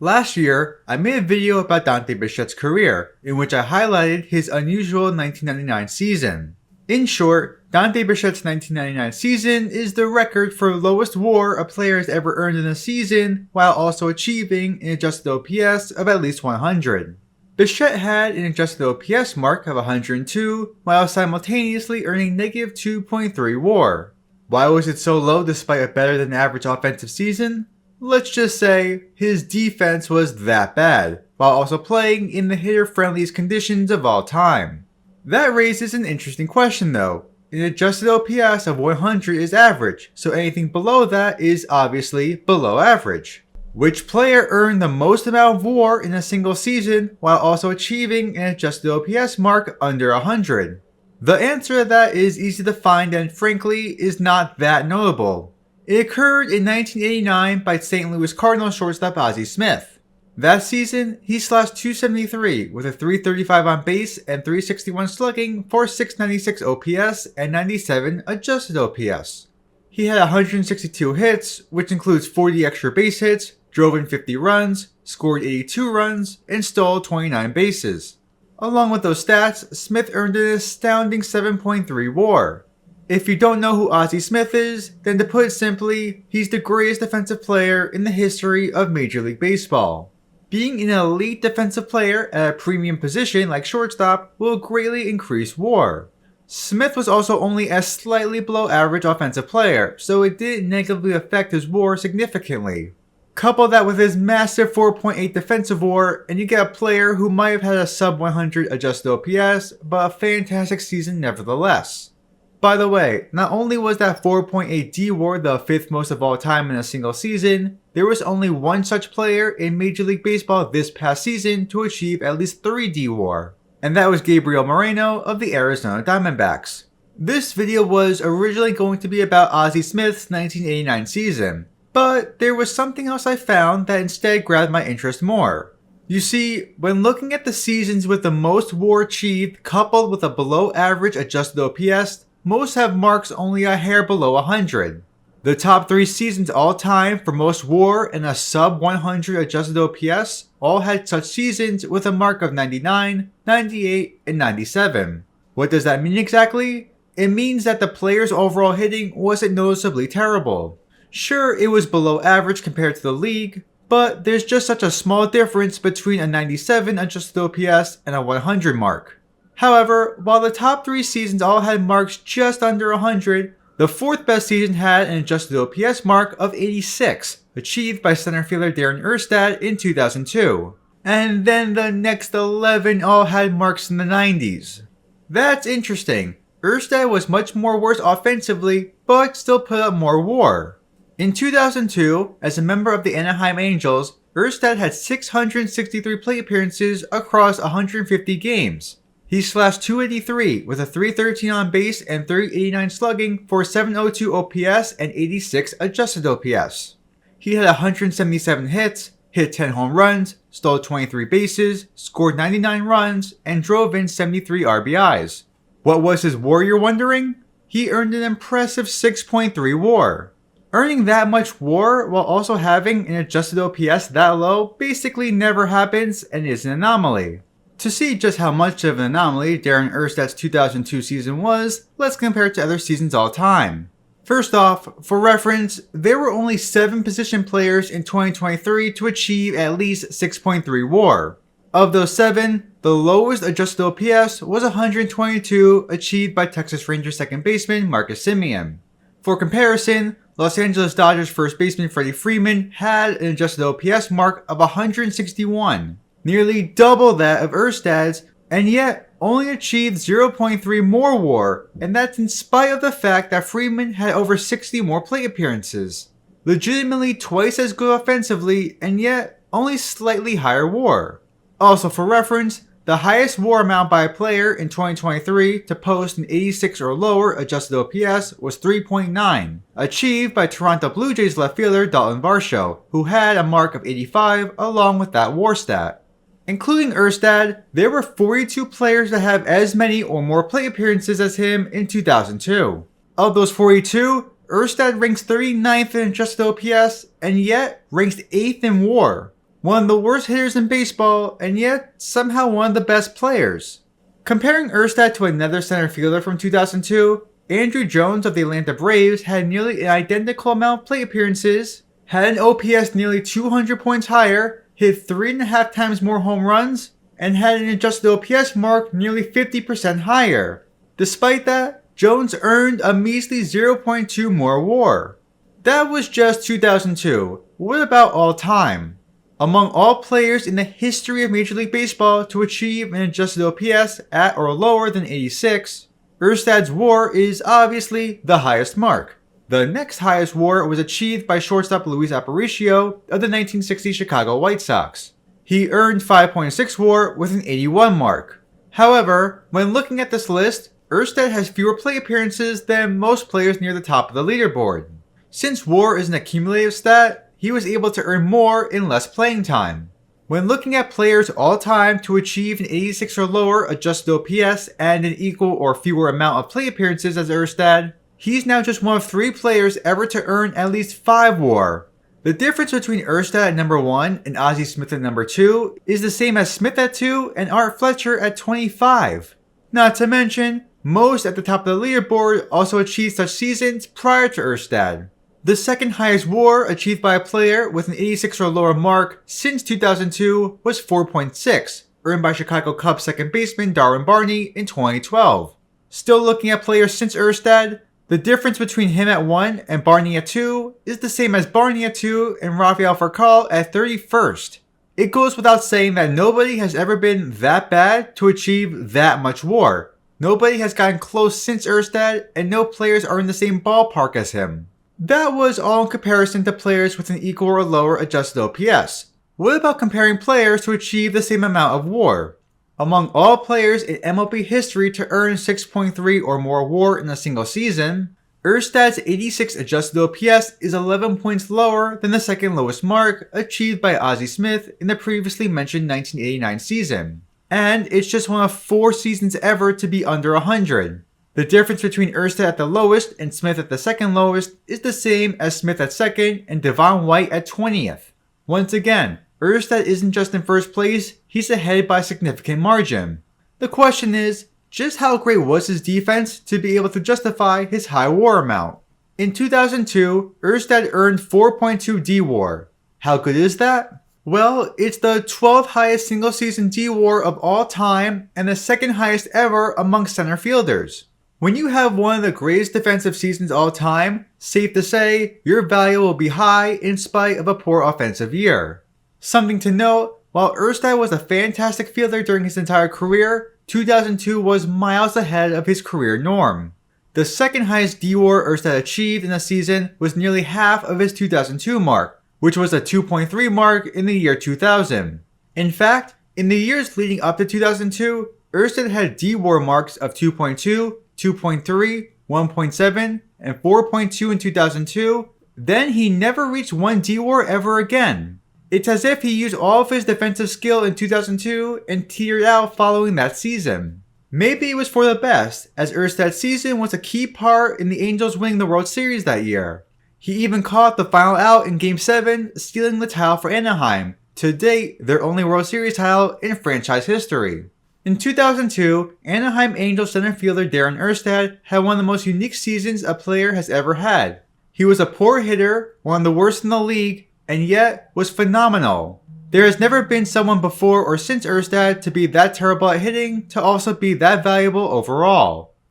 Last year, I made a video about Dante Bichette's career, in which I highlighted his unusual 1999 season. In short, Dante Bichette's 1999 season is the record for lowest WAR a player has ever earned in a season, while also achieving an adjusted OPS of at least 100. Bichette had an adjusted OPS mark of 102, while simultaneously earning negative 2.3 WAR. Why was it so low despite a better than average offensive season? Let's just say his defense was that bad, while also playing in the hitter-friendliest conditions of all time. That raises an interesting question though. An adjusted OPS of 100 is average, so anything below that is obviously below average. Which player earned the most amount of WAR in a single season while also achieving an adjusted OPS mark under 100? The answer to that is easy to find and frankly is not that notable. It occurred in 1989 by St. Louis Cardinals shortstop Ozzie Smith. That season, he slashed .273 with a .335 on base and .361 slugging for .696 OPS and 97 adjusted OPS. He had 162 hits, which includes 40 extra base hits, drove in 50 runs, scored 82 runs, and stole 29 bases. Along with those stats, Smith earned an astounding 7.3 WAR. If you don't know who Ozzie Smith is, then to put it simply, he's the greatest defensive player in the history of Major League Baseball. Being an elite defensive player at a premium position like shortstop will greatly increase WAR. Smith was also only a slightly below average offensive player, so it didn't negatively affect his WAR significantly. Couple that with his massive 4.8 defensive WAR, and you get a player who might have had a sub 100 adjusted OPS, but a fantastic season nevertheless. By the way, not only was that 4.8 D WAR the 5th most of all time in a single season, there was only one such player in Major League Baseball this past season to achieve at least 3 D WAR, and that was Gabriel Moreno of the Arizona Diamondbacks. This video was originally going to be about Ozzie Smith's 1989 season, but there was something else I found that instead grabbed my interest more. You see, when looking at the seasons with the most WAR achieved coupled with a below average adjusted OPS, most have marks only a hair below 100. The top 3 seasons all time for most WAR and a sub 100 adjusted OPS all had such seasons with a mark of 99, 98, and 97. What does that mean exactly? It means that the player's overall hitting wasn't noticeably terrible. Sure, it was below average compared to the league, but there's just such a small difference between a 97 adjusted OPS and a 100 mark. However, while the top 3 seasons all had marks just under 100, the 4th best season had an adjusted OPS mark of 86, achieved by center fielder Darin Erstad in 2002. And then the next 11 all had marks in the 90s. That's interesting. Erstad was much more worse offensively, but still put up more WAR. In 2002, as a member of the Anaheim Angels, Erstad had 663 plate appearances across 150 games. He slashed .283 with a .313 on base and .389 slugging for .702 OPS and 86 adjusted OPS. He had 177 hits, hit 10 home runs, stole 23 bases, scored 99 runs, and drove in 73 RBIs. What was his WAR, you're wondering? He earned an impressive 6.3 WAR. Earning that much WAR while also having an adjusted OPS that low basically never happens and is an anomaly. To see just how much of an anomaly Darin Erstad's 2002 season was, let's compare it to other seasons all time. First off, for reference, there were only 7 position players in 2023 to achieve at least 6.3 WAR. Of those 7, the lowest adjusted OPS was 122, achieved by Texas Rangers second baseman Marcus Semien. For comparison, Los Angeles Dodgers first baseman Freddie Freeman had an adjusted OPS mark of 161. Nearly double that of Erstad's, and yet only achieved 0.3 more WAR, and that's in spite of the fact that Freeman had over 60 more plate appearances. Legitimately twice as good offensively, and yet only slightly higher WAR. Also for reference, the highest WAR amount by a player in 2023 to post an 86 or lower adjusted OPS was 3.9, achieved by Toronto Blue Jays left fielder Dalton Varsho, who had a mark of 85 along with that WAR stat. Including Erstad, there were 42 players that have as many or more plate appearances as him in 2002. Of those 42, Erstad ranks 39th in adjusted OPS and yet ranks 8th in WAR. one of the worst hitters in baseball, and yet somehow one of the best players. Comparing Erstad to another center fielder from 2002, Andrew Jones of the Atlanta Braves had nearly an identical amount of plate appearances, had an OPS nearly 200 points higher, hit 3.5 times more home runs, and had an adjusted OPS mark nearly 50% higher. Despite that, Jones earned a measly 0.2 more WAR. That was just 2002. What about all time? Among all players in the history of Major League Baseball to achieve an adjusted OPS at or lower than 86, Erstad's WAR is obviously the highest mark. The next highest WAR was achieved by shortstop Luis Aparicio of the 1960 Chicago White Sox. He earned 5.6 WAR with an 81 mark. However, when looking at this list, Erstad has fewer plate appearances than most players near the top of the leaderboard. Since WAR is an accumulative stat, he was able to earn more in less playing time. When looking at players all time to achieve an 86 or lower adjusted OPS and an equal or fewer amount of plate appearances as Erstad, he's now just one of 3 players ever to earn at least 5 WAR. The difference between Erstad at number 1 and Ozzie Smith at number 2 is the same as Smith at 2 and Art Fletcher at 25. Not to mention, most at the top of the leaderboard also achieved such seasons prior to Erstad. The second highest WAR achieved by a player with an 86 or lower mark since 2002 was 4.6, earned by Chicago Cubs second baseman Darwin Barney in 2012. Still looking at players since Erstad, the difference between him at 1 and Barney at 2 is the same as Barney at 2 and Rafael Furcal at 31st. It goes without saying that nobody has ever been that bad to achieve that much WAR. Nobody has gotten close since Erstad, and no players are in the same ballpark as him. That was all in comparison to players with an equal or lower adjusted OPS. What about comparing players to achieve the same amount of WAR? Among all players in MLB history to earn 6.3 or more WAR in a single season, Erstad's 86 adjusted OPS is 11 points lower than the second lowest mark achieved by Ozzie Smith in the previously mentioned 1989 season. And it's just one of 4 seasons ever to be under 100. The difference between Erstad at the lowest and Smith at the second lowest is the same as Smith at second and Devon White at 20th. Once again, Erstad isn't just in first place, he's ahead by a significant margin. The question is, just how great was his defense to be able to justify his high WAR amount? In 2002, Erstad earned 4.2 D-WAR. How good is that? Well, it's the 12th highest single season D-WAR of all time and the second highest ever among center fielders. When you have one of the greatest defensive seasons all time, safe to say, your value will be high in spite of a poor offensive year. Something to note, while Erstad was a fantastic fielder during his entire career, 2002 was miles ahead of his career norm. The second highest D-WAR Erstad achieved in a season was nearly half of his 2002 mark, which was a 2.3 mark in the year 2000. In fact, in the years leading up to 2002, Erstad had D-WAR marks of 2.2, 2.3, 1.7, and 4.2 in 2002, then he never reached 1 D-WAR ever again. It's as if he used all of his defensive skill in 2002 and teetered out following that season. Maybe it was for the best, as Erstad's season was a key part in the Angels winning the World Series that year. He even caught the final out in Game 7, stealing the title for Anaheim, to date their only World Series title in franchise history. In 2002, Anaheim Angels center fielder Darin Erstad had one of the most unique seasons a player has ever had. He was a poor hitter, one of the worst in the league, and yet was phenomenal. There has never been someone before or since Erstad to be that terrible at hitting to also be that valuable overall.